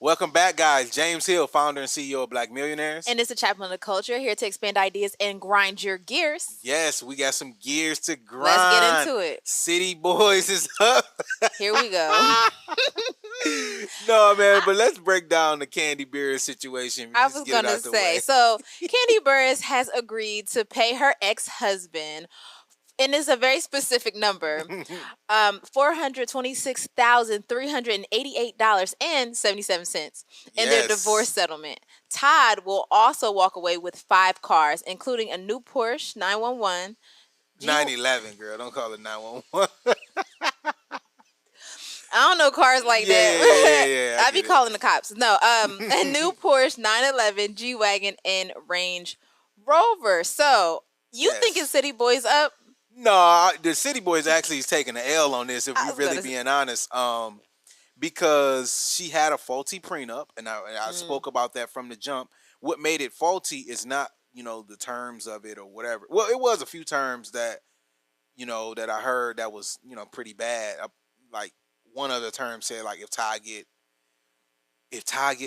Welcome back, guys. James Hill, founder and CEO of Black Millionaires. And it's a chaplain of the culture here to expand ideas and grind your gears. Yes, we got some gears to grind. Let's get into it. City Boys is up. Here we go. No, man, but let's break down the Kandi Burruss situation. I was going to say, so Kandi Burruss has agreed to pay her ex-husband, and it's a very specific number, $426,388.77 in their divorce settlement. Todd will also walk away with 5 cars, including a new Porsche 911. 911, girl. Don't call it 911. I don't know cars like that. Yeah. I be calling the cops. No, a new Porsche 911, G-Wagon, and Range Rover. So, you thinking City Boys up? No, the City Boys actually is taking the L on this, if we're really being honest. Because she had a faulty prenup, and I spoke about that from the jump. What made it faulty is not, the terms of it or whatever. Well, it was a few terms that, that I heard that was, pretty bad. Like, one of the terms said, like, if Ty get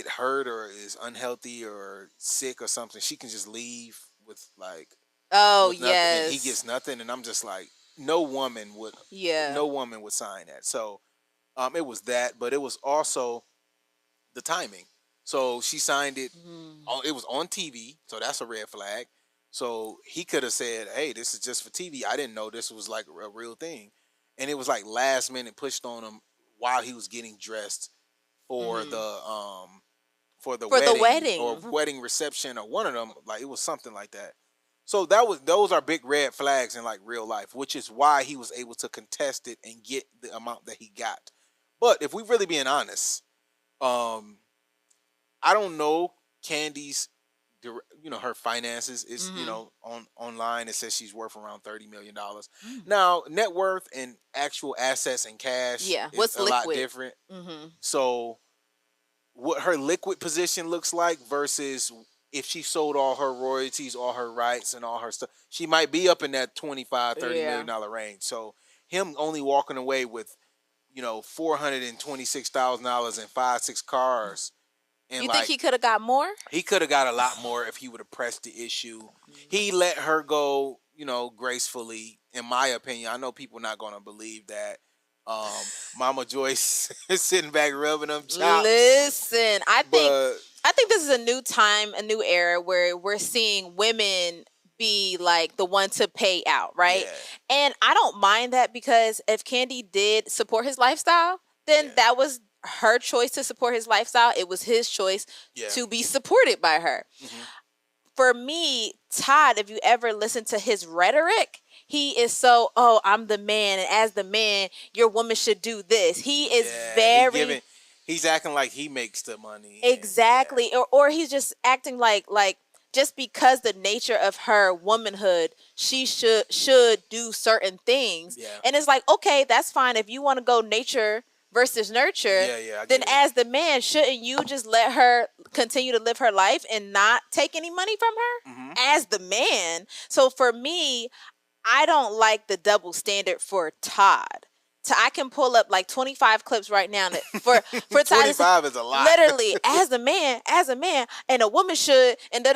hurt or is unhealthy or sick or something, she can just leave with, like, with nothing, and he gets nothing. And I'm just like, no woman would sign that. So it was that, but it was also the timing. So she signed it. It was on TV, so that's a red flag. So he could have said, hey, this is just for TV. I didn't know this was like a real thing. And it was like last minute pushed on him while he was getting dressed for the wedding or wedding reception or one of them. Like, it was something like that. So those are big red flags in like real life, which is why he was able to contest it and get the amount that he got. But if we really being honest, I don't know Kandi's, her finances is, online it says she's worth around $30 million. Now, net worth and actual assets and cash is a lot different. So what her liquid position looks like versus if she sold all her royalties, all her rights, and all her stuff, she might be up in that $25-30 million range. So him only walking away with, $426,000 and 5-6 cars. And you think he could have got more? He could have got a lot more if he would have pressed the issue. He let her go, gracefully, in my opinion. I know people not going to believe that. Mama Joyce is sitting back rubbing them chops. Listen, I think this is a new time, a new era where we're seeing women be like the one to pay out, right? Yeah. And I don't mind that, because if Kandi did support his lifestyle, then that was her choice to support his lifestyle. It was his choice to be supported by her. For me, Todd, if you ever listen to his rhetoric, he is so, I'm the man, and as the man, your woman should do this. He is very... He's acting like he makes the money. Exactly. Or he's just acting like just because the nature of her womanhood, she should do certain things. Yeah. And it's like, okay, that's fine. If you want to go nature versus nurture, then as the man, shouldn't you just let her continue to live her life and not take any money from her as the man? So for me, I don't like the double standard for Todd. I can pull up like 25 clips right now for Todd. 25 is a lot. Literally, as a man, and a woman should, and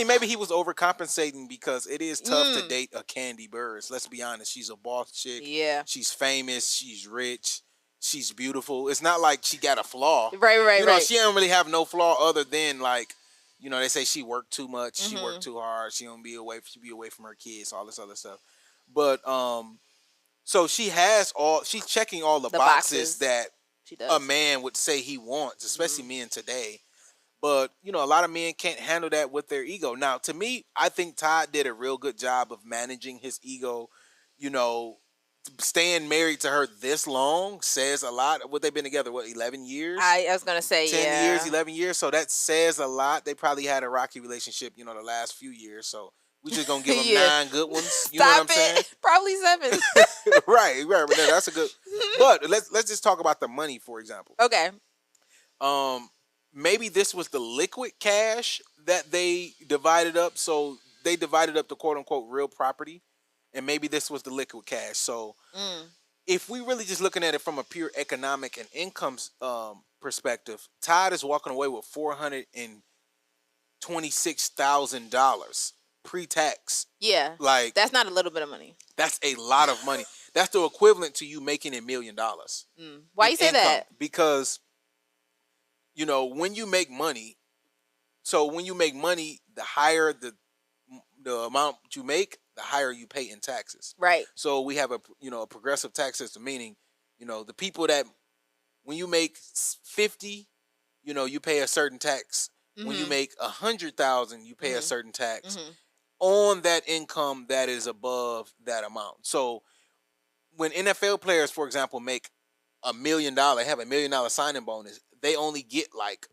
maybe he was overcompensating, because it is tough to date a Kandi Burruss. Let's be honest, she's a boss chick. Yeah, she's famous, she's rich, she's beautiful. It's not like she got a flaw. Right. She don't really have no flaw other than, like, they say she worked too much, she worked too hard, she be away from her kids, all this other stuff. But so she's checking all the boxes that a man would say he wants, especially men today. But, a lot of men can't handle that with their ego. Now, to me, I think Todd did a real good job of managing his ego. Staying married to her this long says a lot. What, they've been together, 11 years? I was going to say, 10 years, 11 years. So that says a lot. They probably had a rocky relationship, the last few years. So we just gonna give them 9 good ones. You know what I'm saying? Probably 7. right. That's a good. But let's just talk about the money, for example. Okay. Maybe this was the liquid cash that they divided up. So they divided up the quote unquote real property, and maybe this was the liquid cash. So if we really just looking at it from a pure economic and income perspective, Todd is walking away with $426,000 pre-tax. Yeah, like that's not a little bit of money. That's a lot of money. That's the equivalent to you making $1 million. Why you say income. that? Because when you make money, the higher the amount you make, the higher you pay in taxes. Right. So we have a progressive tax system, meaning the people that when you make 50, you pay a certain tax. Mm-hmm. When you make 100,000, you pay a certain tax on that income that is above that amount. So when NFL players, for example, make $1 million, have $1 million signing bonus, they only get like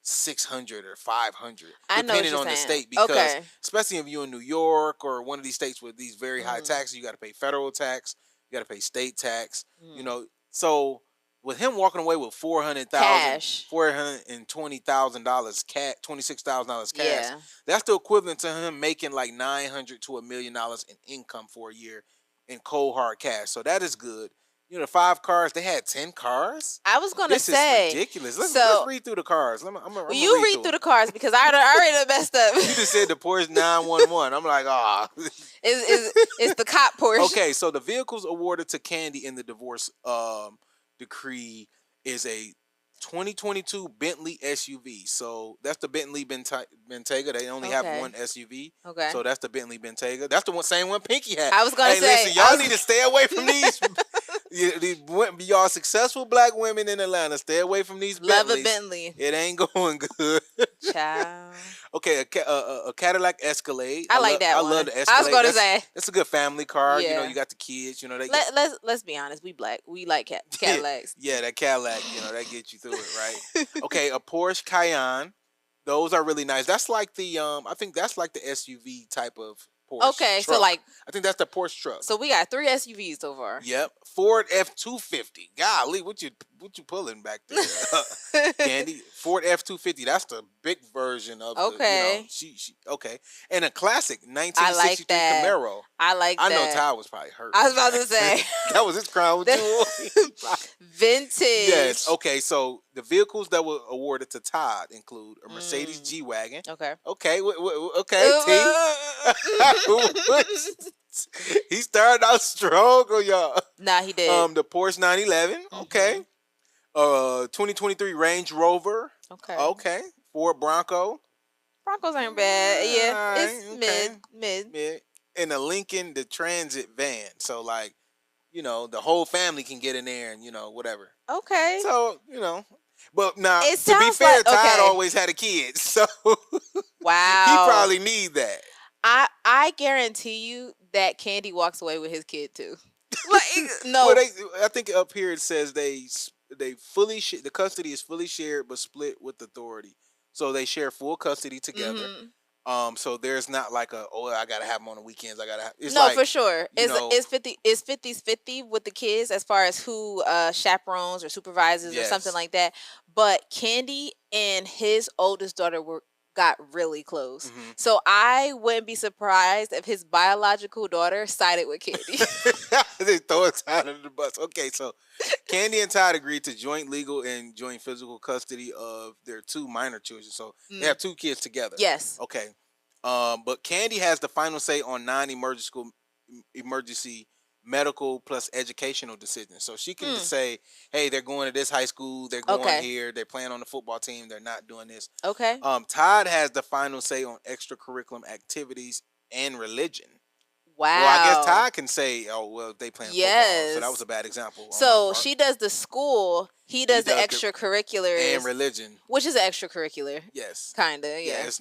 600 or 500, depending on the state. Because especially if you're in New York or one of these states with these very high taxes, you got to pay federal tax, you got to pay state tax. So with him walking away with $420,000 cash, $26,000 cash, that's the equivalent to him making like $900 to $1 million in income for a year in cold hard cash. So that is good. 5 cars. They had 10 cars. I was gonna say this is ridiculous. Let's read through the cars. I'm you read through the cars because I already messed up. You just said the Porsche 911. I'm like, it's the cop Porsche. Okay, so the vehicles awarded to Kandi in the divorce decree is a 2022 Bentley SUV. So that's the Bentley Bentayga. They only have one SUV. Okay. So that's the Bentley Bentayga. That's the same one Pinky had. I was gonna say, listen, y'all need to stay away from these. Y'all successful black women in Atlanta, stay away from these Bentleys. Love a Bentley. It ain't going good. Child. Okay, a Cadillac Escalade. I like that one. I love the Escalade. I was going to say. It's a good family car. Yeah. You got the kids. Let's be honest. We black. We like Cadillacs. Yeah, that Cadillac, that gets you through it, right? Okay, a Porsche Cayenne. Those are really nice. That's like the I think that's like the SUV type of Porsche. Okay, truck. so like I think that's the Porsche truck. So we got 3 SUVs so far. Yep. Ford F-250. Golly, what you pulling back there, Kandi? Ford F-250. That's the big version of okay. Okay. And a classic 1963 Camaro. I like that. I know Ty was probably hurt. I was about to say. That was his crown with you. Vintage. Yes. Okay. So the vehicles that were awarded to Todd include a Mercedes G-Wagon. Okay. Okay. Okay. He started out strong on y'all. Nah, he did. The Porsche 911. Okay. 2023 Range Rover. Okay. Okay. Ford Bronco. Broncos ain't bad. Yeah. Right, it's mid. And a Lincoln, the Transit van. So like, the whole family can get in there and whatever. Okay. So, but now it to be fair, like, Todd always had a kid. So wow. He probably need that. I guarantee you that Kandi walks away with his kid too. No. Well, I think up here it says they fully the custody is fully shared but split with authority. So they share full custody together. Mm-hmm. So there's not like I gotta have them on the weekends. For sure. It's 50s with the kids as far as who chaperones or supervises or something like that. But Kandi and his oldest daughter got really close. Mm-hmm. So I wouldn't be surprised if his biological daughter sided with Kandi. They throw Todd under the bus. Okay, so Kandi and Todd agreed to joint legal and joint physical custody of their 2 minor children. So they have 2 kids together. Yes. Okay. But Kandi has the final say on non-emergency medical plus educational decisions. So she can just say, hey, they're going to this high school, they're going here, they're playing on the football team, they're not doing this. Okay. Todd has the final say on extracurricular activities and religion. Wow. Well, I guess Todd can say, they playing football. So that was a bad example. So she does the school, he does the extracurriculars. And religion. Which is an extracurricular. Yes. Kinda, yeah. It's,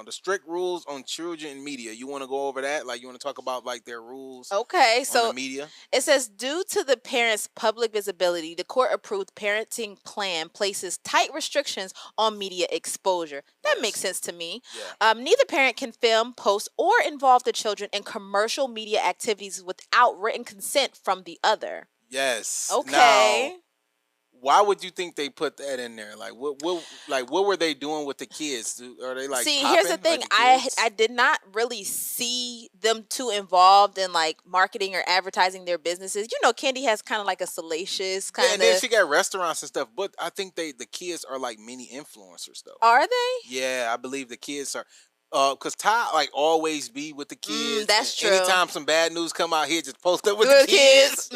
the strict rules on children and media. You want to go over that? Like, you want to talk about, like, their rules on the media? It says, due to the parents' public visibility, the court-approved parenting plan places tight restrictions on media exposure. That makes sense to me. Yeah. Neither parent can film, post, or involve the children in commercial media activities without written consent from the other. Yes. Okay. Now, Why would you think they put that in there? Like what were they doing with the kids? Are they like See, popping, here's the thing. like the I did not really see them too involved in like marketing or advertising their businesses. You know, Kandi has kind of like a salacious kind of. Yeah, and then she got restaurants and stuff. But I think the kids are like mini influencers though. Are they? Yeah, I believe the kids are. Cause Todd like always be with the kids. That's true. Anytime some bad news come out, he just post up with the kids.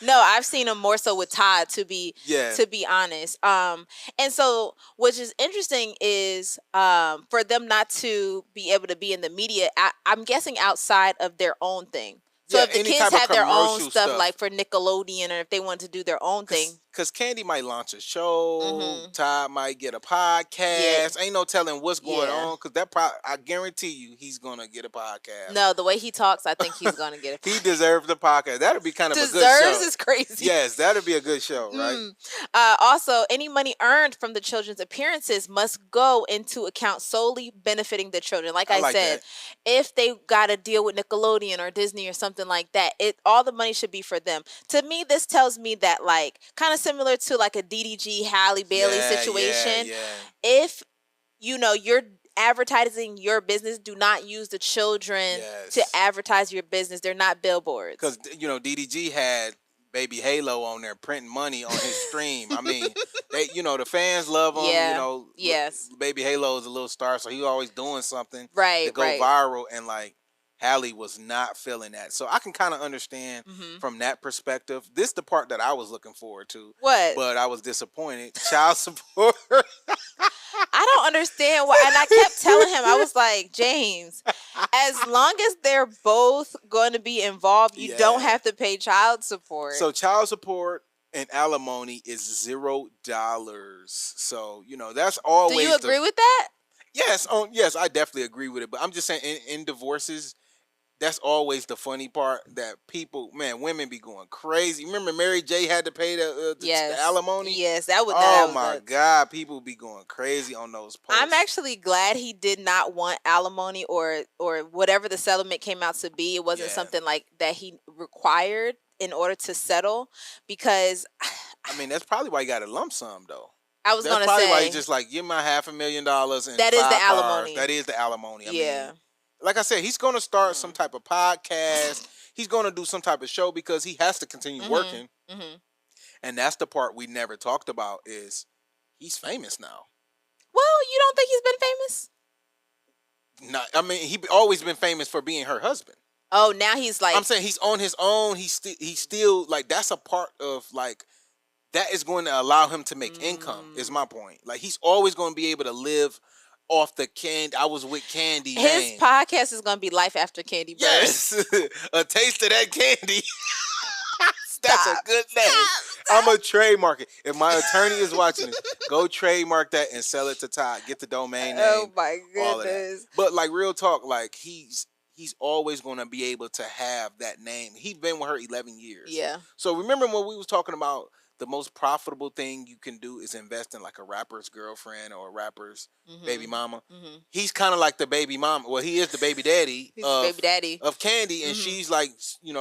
No, I've seen him more so with Todd to be honest. And so which is interesting is for them not to be able to be in the media. I'm guessing outside of their own thing. So if the kids have their own stuff like for Nickelodeon, or if they want to do their own thing. Because Kandi might launch a show, Todd might get a podcast. Ain't no telling what's going on. Because I guarantee you, he's gonna get a podcast. No, the way he talks, I think he's gonna get it. He deserves a podcast. That'd be kind of a good show. Deserves is crazy. Yes, that'd be a good show, right? Also, any money earned from the children's appearances must go into account solely benefiting the children. Like I said, if they got a deal with Nickelodeon or Disney or something like that, all the money should be for them. To me, this tells me that like kind of similar to like a DDG Halle Bailey situation. If you're advertising your business, do not use the children to advertise your business. They're not billboards. Because DDG had Baby Halo on there printing money on his stream. I mean, the fans love him. Yes. Baby Halo is a little star, so he always doing something to go viral, and like Halle was not feeling that. So I can kind of understand from that perspective. This is the part that I was looking forward to. What? But I was disappointed. Child support. I don't understand why. And I kept telling him, I was like, James, as long as they're both going to be involved, you don't have to pay child support. So child support and alimony is $0. So, that's always. Do you agree with that? Yes. Yes, I definitely agree with it. But I'm just saying in divorces, that's always the funny part, that women be going crazy. Remember Mary J had to pay the alimony? Yes, that was. Oh my God, people be going crazy on those posts. I'm actually glad he did not want alimony or whatever the settlement came out to be. It wasn't something like that he required in order to settle, because I mean, that's probably why you got a lump sum though. I was going to say. That's probably why you just like, give my $500,000 and that is the alimony. That is the alimony. I mean, like I said, he's going to start some type of podcast. He's going to do some type of show because he has to continue working. And that's the part we never talked about, is he's famous now. Well, you don't think he's been famous? No, I mean, he always been famous for being her husband. Oh, now he's like. I'm saying he's on his own. He's still like, that's a part of like, that is going to allow him to make income, is my point. Like, he's always going to be able to live off the Kandi. I was with Kandi. His podcast is going to be Life After Kandi Burruss. Yes. A taste of that candy. That's a good name. I'm a trademark it. If my attorney is watching this, go trademark that and sell it to Todd. Get the domain name. Oh my goodness. But like, real talk, like he's always going to be able to have that name. He's been with her 11 years. Yeah. So remember when we was talking about the most profitable thing you can do is invest in like a rapper's girlfriend or a rapper's baby mama. He's kind of like the baby mama. Well, he is the baby daddy. He's the baby daddy of Kandi, and she's like,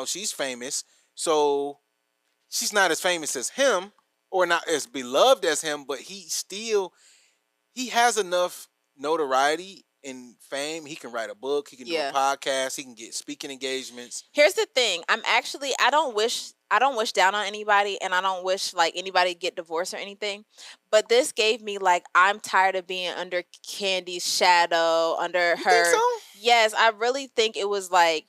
she's famous. So she's not as famous as him or not as beloved as him, but he has enough notoriety and fame. He can write a book. He can do a podcast. He can get speaking engagements. Here's the thing. I don't wish down on anybody, and I don't wish like anybody get divorced or anything. But this gave me like, I'm tired of being under Kandi's shadow, under her. Think so? Yes, I really think it was like,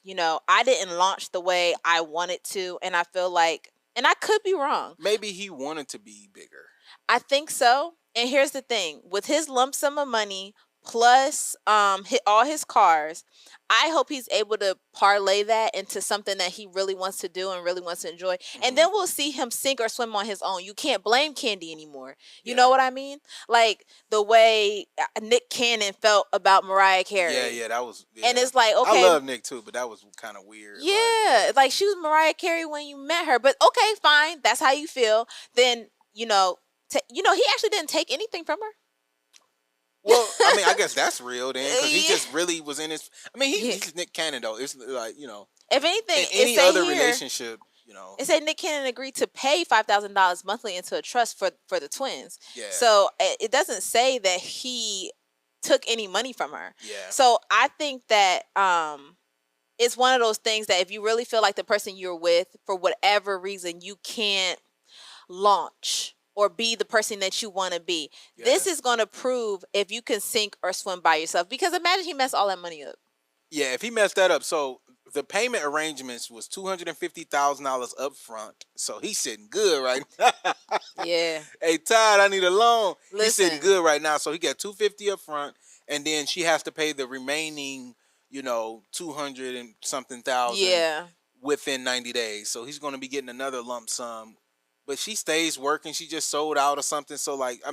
I didn't launch the way I wanted to, and I feel like, and I could be wrong. Maybe he wanted to be bigger. I think so. And here's the thing. With his lump sum of money plus all his cars, I hope he's able to parlay that into something that he really wants to do and really wants to enjoy. And then we'll see him sink or swim on his own. You can't blame Kandi anymore. You know what I mean? Like the way Nick Cannon felt about Mariah Carey. Yeah, that was. Yeah. And it's like, okay. I love Nick too, but that was kind of weird. Yeah, like she was Mariah Carey when you met her. But okay, fine. That's how you feel. Then, he actually didn't take anything from her. Well, I mean, I guess that's real then, because he just really was in his. I mean, he's Nick Cannon though. It's like, If anything, in any other relationship, It said Nick Cannon agreed to pay $5,000 monthly into a trust for the twins. Yeah. So it doesn't say that he took any money from her. Yeah. So I think that it's one of those things that if you really feel like the person you're with, for whatever reason, you can't launch or be the person that you want to be. Yeah. This is going to prove if you can sink or swim by yourself. Because imagine he messed all that money up. Yeah, if he messed that up. So the payment arrangements was $250,000 up front. So he's sitting good right now. Yeah. Hey, Todd, I need a loan. Listen. He's sitting good right now. So he got $250 up front, and then she has to pay the remaining, 200 and something thousand within 90 days. So he's going to be getting another lump sum. But she stays working. She just sold out or something. So, to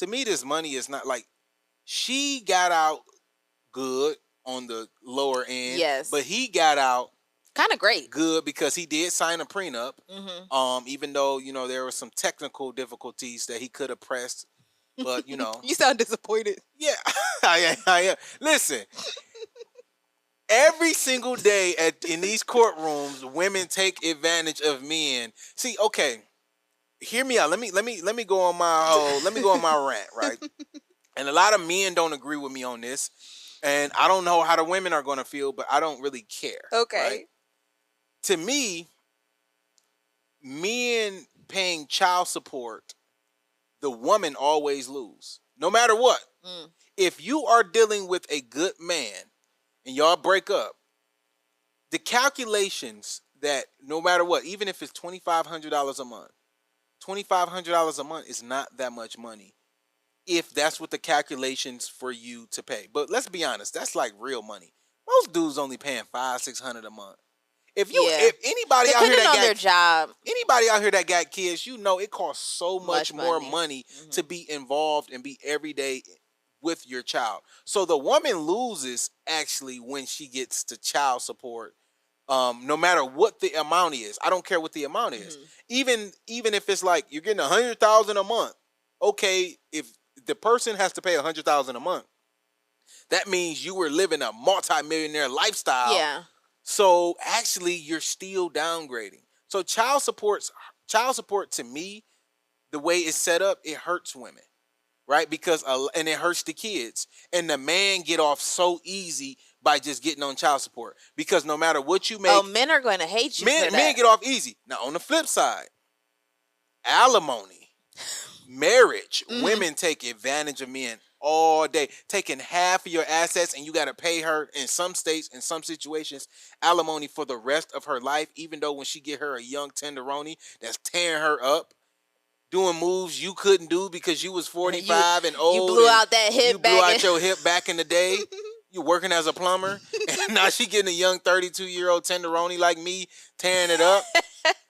me, this money is not she got out good on the lower end. Yes. But he got out kind of great. Good because he did sign a prenup. Mm-hmm. Even though, there were some technical difficulties that he could have pressed. But, You sound disappointed. Yeah. I am. Listen. Every single day in these courtrooms, women take advantage of men. See, okay. Hear me out. Let me go on my rant, right? And a lot of men don't agree with me on this. And I don't know how the women are going to feel, but I don't really care. Okay. Right? To me, men paying child support, the woman always lose. No matter what. Mm. If you are dealing with a good man and y'all break up, the calculations that no matter what, even if it's $2,500 a month, $2,500 a month is not that much money if that's what the calculations for you to pay. But let's be honest, that's like real money. Most dudes only paying $500-$600 a month. If anybody out here that got their job, anybody out here that got kids, it costs so much more money mm-hmm. to be involved and be every day with your child. So the woman loses actually when she gets to child support. No matter what the amount is, I don't care what the amount is. Mm-hmm. Even if it's like you're getting $100,000 a month, okay. If the person has to pay $100,000 a month, that means you were living a multi-millionaire lifestyle. Yeah. So actually, you're still downgrading. So child support to me, the way it's set up, it hurts women, right? Because and it hurts the kids, and the man get off so easy by just getting on child support because no matter what you make, men are going to hate you. Men get off easy. Now on the flip side, alimony, marriage, women take advantage of men all day, taking half of your assets, and you got to pay her in some states, in some situations, alimony for the rest of her life. Even though when she get her a young tenderoni that's tearing her up, doing moves you couldn't do because you was 45 and old. You blew out that hip. You blew out your hip back in the day. You working as a plumber, and now she getting a young 32-year-old tenderoni like me tearing it up.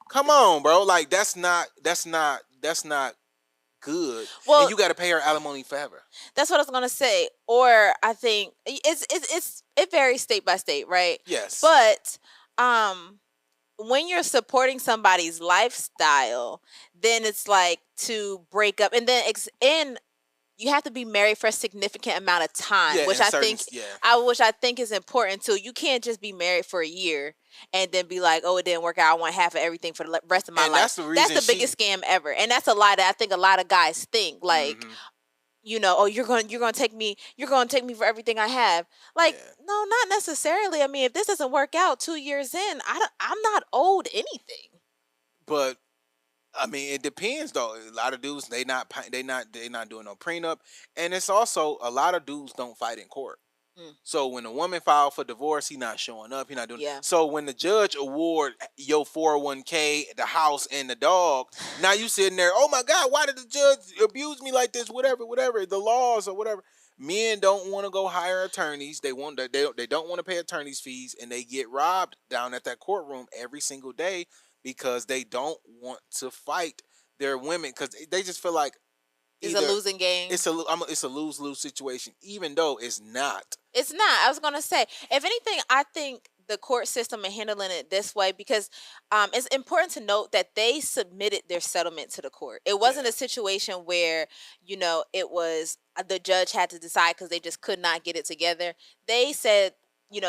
Come on, bro. Like that's not good. Well, and you got to pay her alimony forever. That's what I was gonna say. Or I think it varies state by state, right? Yes. But when you're supporting somebody's lifestyle, then it's like to break up, and then you have to be married for a significant amount of time, which I think is important too. You can't just be married for a year and then be like, oh, it didn't work out. I want half of everything for the rest of my life. That's the biggest scam ever, and that's a lie that I think a lot of guys think. Like, oh, you're going to take me for everything I have. Like, no, not necessarily. I mean, if this doesn't work out 2 years in, I'm not owed anything. But I mean, it depends though. A lot of dudes they not doing no prenup, and it's also a lot of dudes don't fight in court. So when a woman filed for divorce, he not showing up. He not doing. Yeah. So when the judge award your 401k, the house, and the dog, now you sitting there. Oh my God, why did the judge abuse me like this? Whatever, the laws or whatever. Men don't want to go hire attorneys. They don't want to pay attorneys fees, and they get robbed down at that courtroom every single day. Because they don't want to fight their women because they just feel like it's a losing game. It's a lose-lose situation, even though it's not. It's not. I was gonna say, if anything, I think the court system and handling it this way because it's important to note that they submitted their settlement to the court. It wasn't a situation where it was the judge had to decide because they just could not get it together. They said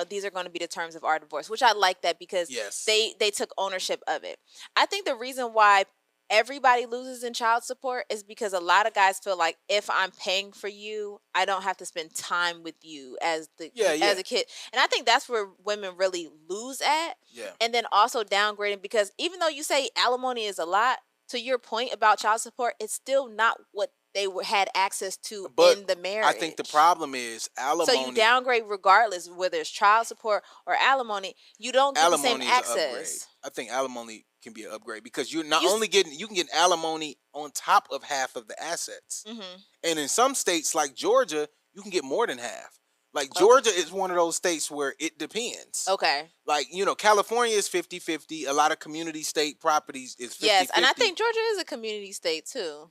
these are going to be the terms of our divorce, which I like that because they took ownership of it. I think the reason why everybody loses in child support is because a lot of guys feel like if I'm paying for you, I don't have to spend time with you as as a kid. And I think that's where women really lose at. Yeah. And then also downgrading, because even though you say alimony is a lot, to your point about child support, it's still not what they had access to in the marriage. I think the problem is alimony. So you downgrade regardless, whether it's child support or alimony. You don't get the same access. I think alimony can be an upgrade because you're not only getting, you can get alimony on top of half of the assets. And in some states like Georgia, you can get more than half. Like Georgia is one of those states where it depends. Okay. Like, California is 50-50. A lot of community state properties is 50-50. Yes, and I think Georgia is a community state too.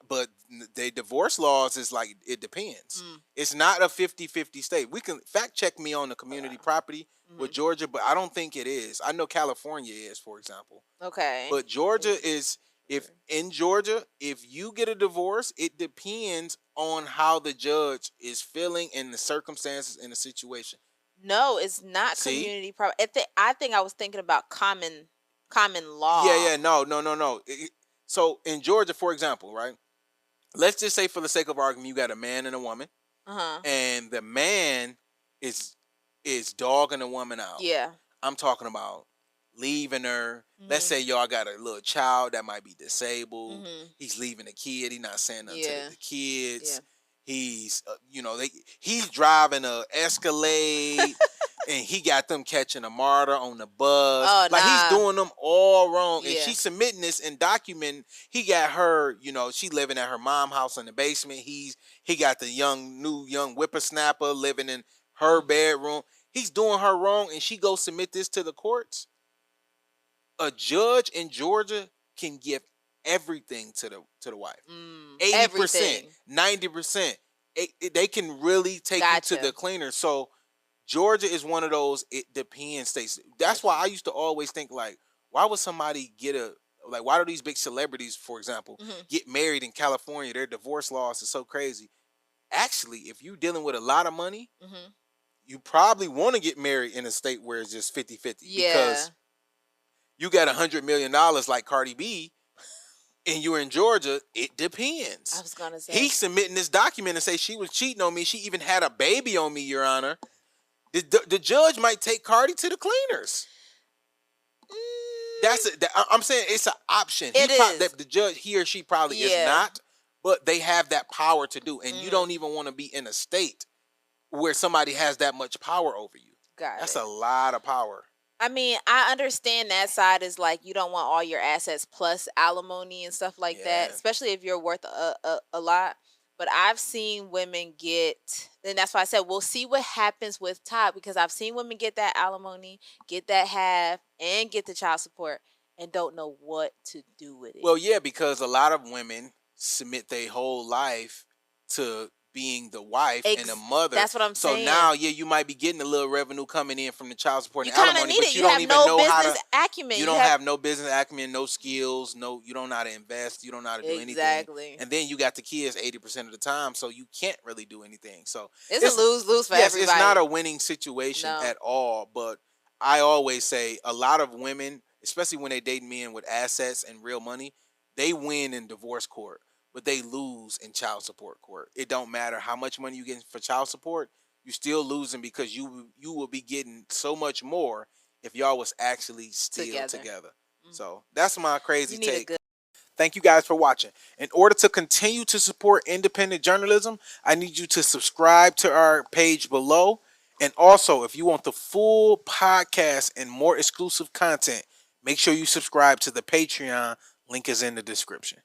But the divorce laws is like, it depends. It's not a 50-50 state. We can fact check me on the community property with Georgia, but I don't think it is. I know California is, for example. Okay. But Georgia is, if you get a divorce, it depends on how the judge is feeling and the circumstances in the situation. No, it's not community property. I think I was thinking about common law. Yeah, no. So in Georgia, for example, right? Let's just say, for the sake of argument, you got a man and a woman, and the man is dogging the woman out. Yeah, I'm talking about leaving her. Let's say y'all got a little child that might be disabled. He's leaving the kid. He's not saying nothing to the kids. He's, he's driving a Escalade. And he got them catching a martyr on the bus. Oh, like, he's doing them all wrong. And she's submitting this and documenting. He got her, she living at her mom's house in the basement. He got the young whippersnapper living in her bedroom. He's doing her wrong, and she go submit this to the courts. A judge in Georgia can give everything to the wife. 80%, 90%. They can really take you to the cleaner. So Georgia is one of those it depends states. That's why I used to always think, like, why would somebody why do these big celebrities, for example, get married in California? Their divorce laws are so crazy. Actually, if you're dealing with a lot of money, you probably want to get married in a state where it's just 50-50. Yeah. Because you got $100 million like Cardi B, and you're in Georgia, it depends. I was going to say. He's submitting this document and say she was cheating on me. She even had a baby on me, Your Honor. The judge might take Cardi to the cleaners. I'm saying it's an option. The judge, he or she probably is not, but they have that power to do. And you don't even want to be in a state where somebody has that much power over you. That's a lot of power. I mean, I understand that side is like you don't want all your assets plus alimony and stuff like that, especially if you're worth a lot. But I've seen women and that's why I said we'll see what happens with Todd, because I've seen women get that alimony, get that half, and get the child support and don't know what to do with it. Well, yeah, because a lot of women submit their whole life to being the wife and the mother. That's what I'm saying. So now, you might be getting a little revenue coming in from the child support and alimony, but you don't even know how to acumen. You don't have no business acumen, no skills, you don't know how to invest, you don't know how to do anything. And then you got the kids 80% of the time, so you can't really do anything. So it's a lose-lose for everybody. It's not a winning situation at all. But I always say a lot of women, especially when they date men with assets and real money, they win in divorce court, but they lose in child support court. It don't matter how much money you get for child support, you still losing because you will be getting so much more if y'all was actually still together. So that's my crazy take. Thank you guys for watching. In order to continue to support independent journalism, I need you to subscribe to our page below. And also, if you want the full podcast and more exclusive content, make sure you subscribe to the Patreon. Link is in the description.